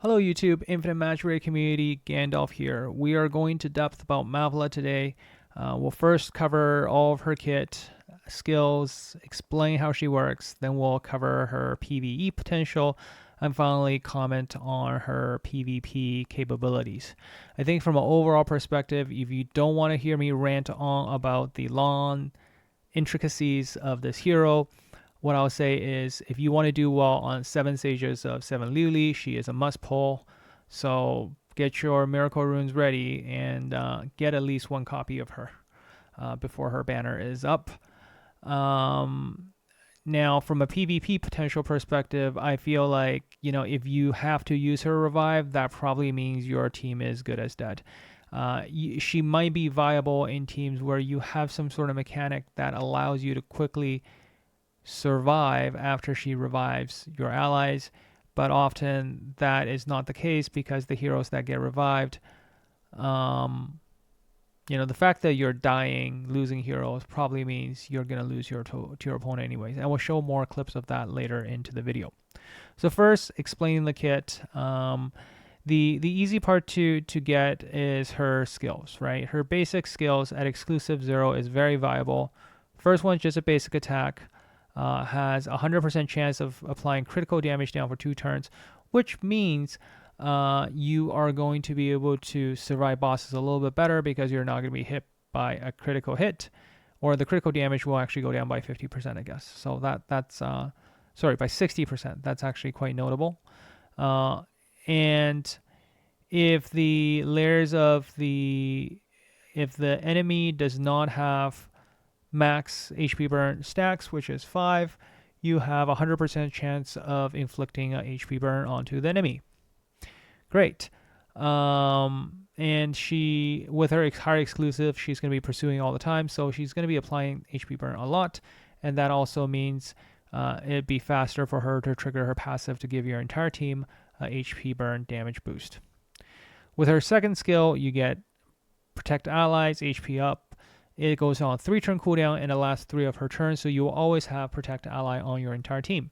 Hello YouTube, Infinite Magicraid community, Gandalf here. We are going to depth about Mavilla today. We'll first cover all of her kit, skills, explain how she works, then we'll cover her PvE potential, and finally comment on her PvP capabilities. I think from an overall perspective, if you don't want to hear me rant on about the long intricacies of this hero, what I'll say is if you want to do well on 7 stages of 7 liuli, she is a must pull. So get your miracle runes ready and get at least one copy of her before her banner is up. Now, from a PvP potential perspective, I feel like, if you have to use her revive, that probably means your team is good as dead. She might be viable in teams where you have some sort of mechanic that allows you to quickly survive after she revives your allies, but often that is not the case because the heroes that get revived, the fact that you're dying, losing heroes probably means you're going to lose to your opponent anyways, and we'll show more clips of that later into the video. So first, explaining the kit. The easy part to get is her skills, right? Her basic skills at exclusive 0 is very viable. First one's just a basic attack. Has a 100% chance of applying critical damage down for 2 turns, which means you are going to be able to survive bosses a little bit better because you're not going to be hit by a critical hit, or the critical damage will actually go down by 50%, I guess. So that's by 60%. That's actually quite notable. And if the enemy does not have max HP burn stacks, which is 5, you have a 100% chance of inflicting a HP burn onto the enemy. Great. And she, with her hard exclusive, she's going to be pursuing all the time, so she's going to be applying HP burn a lot, and that also means it'd be faster for her to trigger her passive to give your entire team a HP burn damage boost. With her second skill, you get Protect Allies, HP up. It goes on 3-turn cooldown and the last 3 of her turns, so you will always have Protect Ally on your entire team.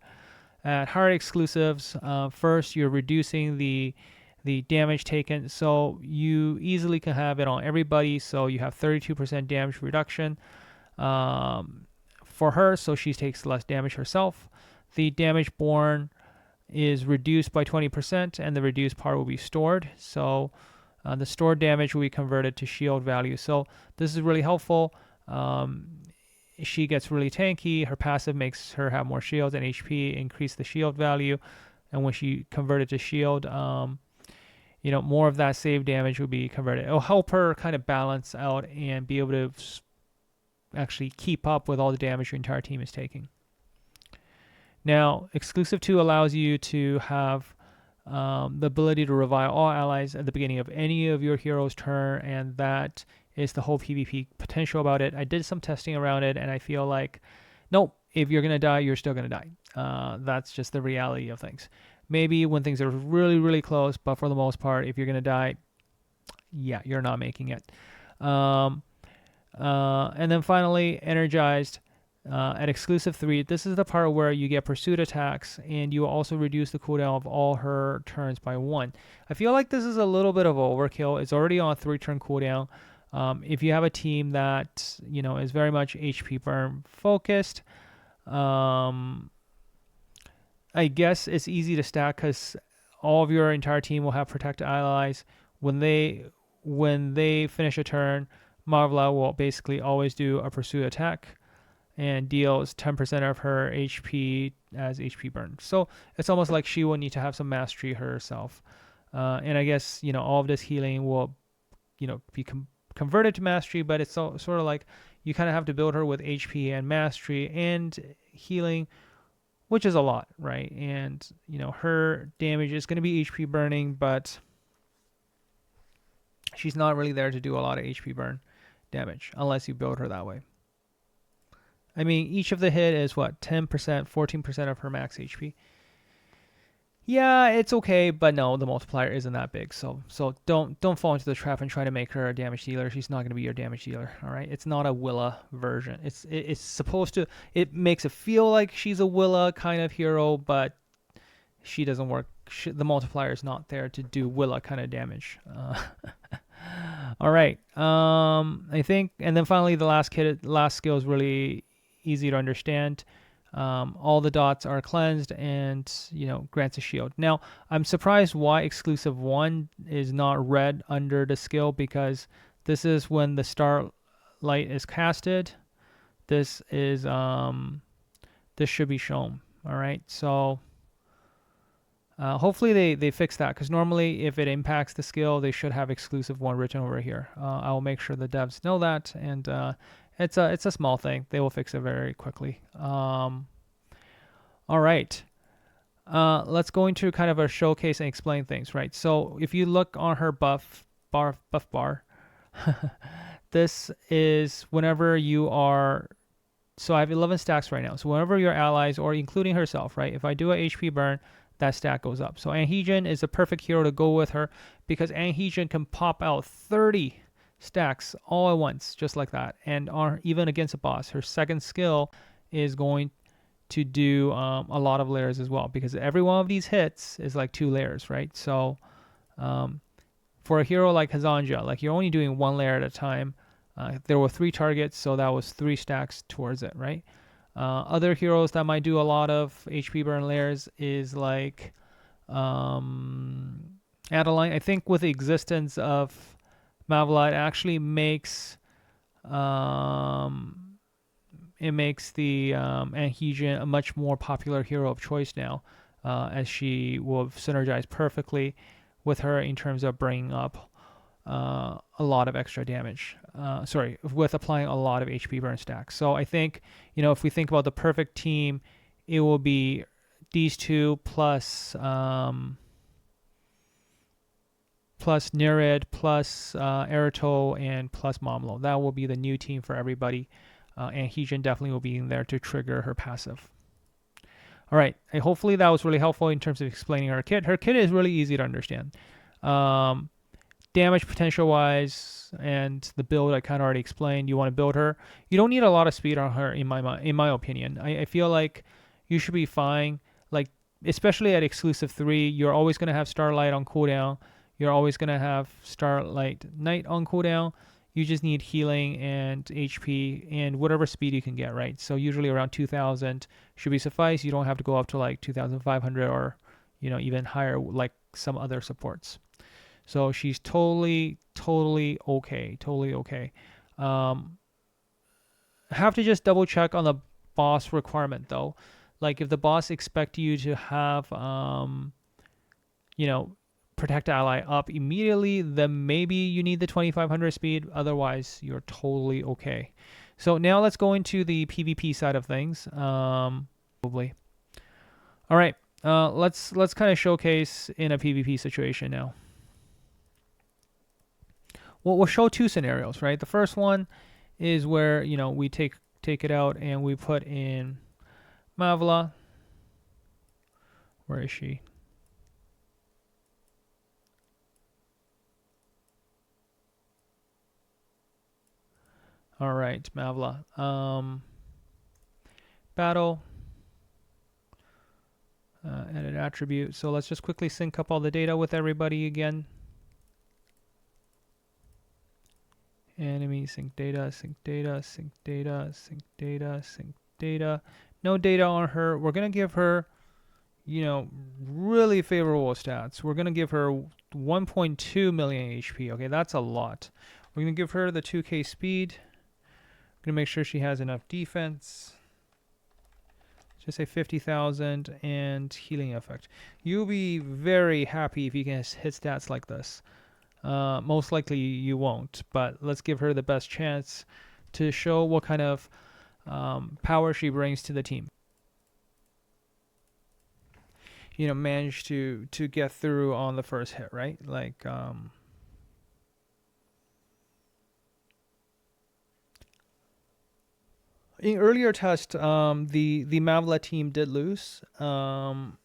At hard exclusives, first you're reducing the damage taken, so you easily can have it on everybody, so you have 32% damage reduction for her, so she takes less damage herself. The damage borne is reduced by 20%, and the reduced part will be stored, so the stored damage will be converted to shield value. So this is really helpful. She gets really tanky. Her passive makes her have more shields and HP, increase the shield value. And when she converted to shield, more of that save damage will be converted. It'll help her kind of balance out and be able to actually keep up with all the damage your entire team is taking. Now, Exclusive 2 allows you to have the ability to revive all allies at the beginning of any of your hero's turn, and that is the whole PvP potential about it. I did some testing around it, and I feel like, nope, if you're going to die, you're still going to die. That's just the reality of things. Maybe when things are really, really close, but for the most part, if you're going to die, yeah, you're not making it. And then finally, Energized. At exclusive 3, this is the part where you get pursuit attacks, and you also reduce the cooldown of all her turns by 1. I feel like this is a little bit of overkill. It's already on 3-turn cooldown. If you have a team that is very much HP burn focused, I guess it's easy to stack because all of your entire team will have protected allies. When they finish a turn, Mavilla will basically always do a pursuit attack and deals 10% of her HP as HP burn. So it's almost like she will need to have some mastery herself. And I guess, all of this healing will, be converted to mastery, but it's sort of like you kind of have to build her with HP and mastery and healing, which is a lot, right? And, her damage is going to be HP burning, but she's not really there to do a lot of HP burn damage unless you build her that way. I mean, each of the hit is what, 10%, 14% of her max HP. Yeah, it's okay, but no, the multiplier isn't that big. So don't fall into the trap and try to make her a damage dealer. She's not going to be your damage dealer. All right, it's not a Willa version. It's supposed to. It makes it feel like she's a Willa kind of hero, but she doesn't work the multiplier is not there to do Willa kind of damage. All right. I think, and then finally the last skill is really easy to understand. All the dots are cleansed and, grants a shield. Now, I'm surprised why exclusive 1 is not red under the skill, because this is when the starlight is casted. This is, this should be shown. All right. So hopefully they fix that, because normally if it impacts the skill, they should have exclusive 1 written over here. I'll make sure the devs know that, and it's a small thing. They will fix it very quickly. All right. Let's go into kind of a showcase and explain things, right? So if you look on her buff bar, this is whenever you are, so I have 11 stacks right now. So whenever your allies, or including herself, right? If I do a HP burn, that stack goes up. So Anhesion is a perfect hero to go with her, because Anhesion can pop out 30 stacks all at once, just like that. And even against a boss, her second skill is going to do a lot of layers as well, because every one of these hits is like 2 layers, right? So for a hero like Hazanja, like you're only doing 1 layer at a time. There were 3 targets, so that was 3 stacks towards it, right? Other heroes that might do a lot of HP burn layers is like Adeline. I think with the existence of Mavilla, it actually makes it makes the Anhesion a much more popular hero of choice now, as she will synergize perfectly with her in terms of bringing up a lot of extra damage. With applying a lot of HP burn stacks. So I think, if we think about the perfect team, it will be these two plus Nerid, plus Erito, and plus Momlo. That will be the new team for everybody. And Heejin definitely will be in there to trigger her passive. All right. Hopefully that was really helpful in terms of explaining her kit. Her kit is really easy to understand. Damage potential wise, and the build I kind of already explained. You want to build her. You don't need a lot of speed on her, in my opinion. I feel like you should be fine. Like, especially at exclusive 3, you're always going to have Starlight on cooldown. You're always going to have Starlight Knight on cooldown. You just need healing and HP and whatever speed you can get, right? So usually around 2,000 should be suffice. You don't have to go up to like 2,500 or, even higher like some other supports. So she's totally okay. Totally okay. Have to just double check on the boss requirement though. Like if the boss expect you to have, protect ally up immediately, then maybe you need the 2,500 speed. Otherwise, you're totally okay. So now let's go into the PvP side of things. Probably. All right. Let's kind of showcase in a PvP situation now. Well, we'll show 2 scenarios, right? The first one is where, we take it out and we put in Mavilla. Where is she? All right, Mavilla. Battle. Edit attribute. So let's just quickly sync up all the data with everybody again. Enemy, sync data, sync data, sync data, sync data, sync data. No data on her. We're going to give her, really favorable stats. We're going to give her 1.2 million HP. Okay, that's a lot. We're going to give her the 2K speed. Going to make sure she has enough defense. Just say 50,000 and healing effect. You'll be very happy if you can hit stats like this. Most likely you won't, but let's give her the best chance to show what kind of power she brings to the team. Manage to get through on the first hit, right? Like in earlier test, the Mavilla team did lose, and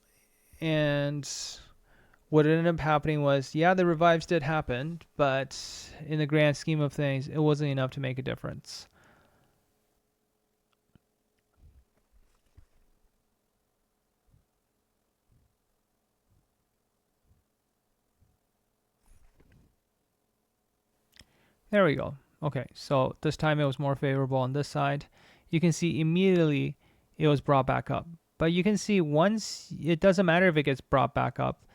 what ended up happening was, yeah, the revives did happen, but in the grand scheme of things, it wasn't enough to make a difference. There we go. Okay, so this time it was more favorable on this side. You can see immediately it was brought back up. But you can see once, it doesn't matter if it gets brought back up,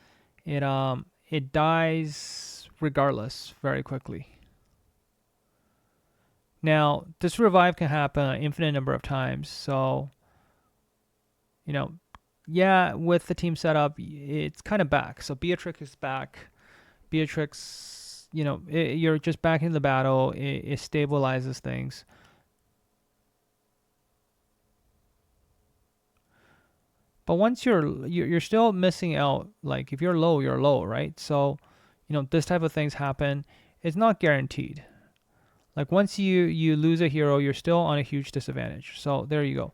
it dies regardless very quickly. Now, this revive can happen an infinite number of times, so, you know, yeah, with the team setup, it's kind of back. So Beatrix is back. Beatrix, you know, you're just back in the battle. It stabilizes things. But once you're still missing out. Like if you're low, right? So, you know, this type of things happen. It's not guaranteed. Like once you lose a hero, you're still on a huge disadvantage. So there you go.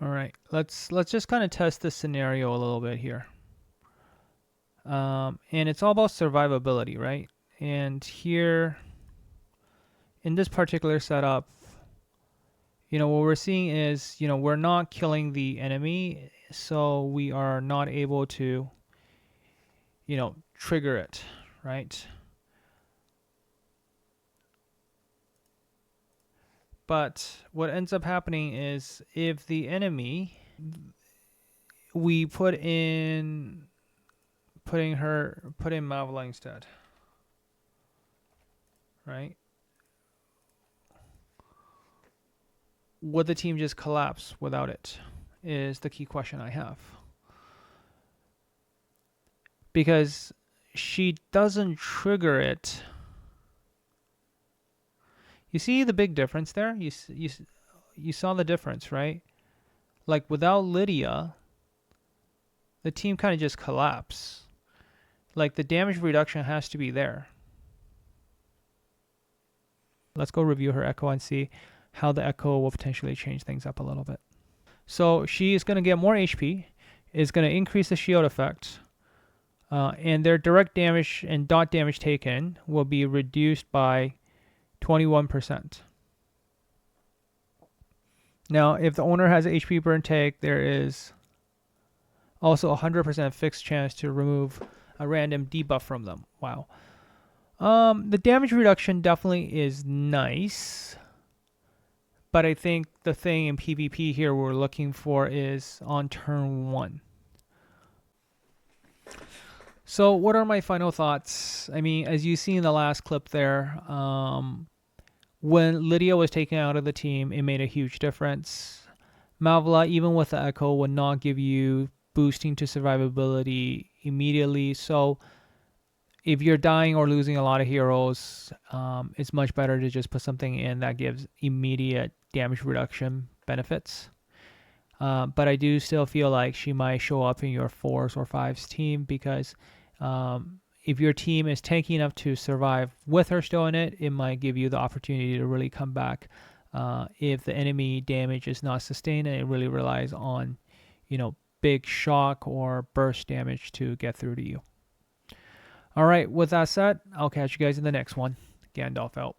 All right, let's just kind of test this scenario a little bit here. And it's all about survivability, right? And here, in this particular setup, you know, what we're seeing is, you know, we're not killing the enemy, so we are not able to, you know, trigger it, right? But what ends up happening is if the enemy, we put in Mavilla instead, right? Would the team just collapse without it is the key question I have. Because she doesn't trigger it. You see the big difference there? You saw the difference, right? Like without Lydia, the team kind of just collapse. Like the damage reduction has to be there. Let's go review her echo and see how the echo will potentially change things up a little bit. So she is going to get more HP, is going to increase the shield effect, and their direct damage and dot damage taken will be reduced by 21%. Now, if the owner has HP burn take, there is also a 100% fixed chance to remove a random debuff from them. Wow. The damage reduction definitely is nice, but I think the thing in PvP here we're looking for is on turn 1. So what are my final thoughts? I mean, as you see in the last clip there, when Lydia was taken out of the team, it made a huge difference. Mavilla, even with the echo, would not give you boosting to survivability immediately. So if you're dying or losing a lot of heroes, it's much better to just put something in that gives immediate damage reduction benefits. But I do still feel like she might show up in your 4s or 5s team because if your team is tanky enough to survive with her still in it, it might give you the opportunity to really come back. If the enemy damage is not sustained and it really relies on, you know, big shock or burst damage to get through to you. All right, with that said, I'll catch you guys in the next one. Gandalf out.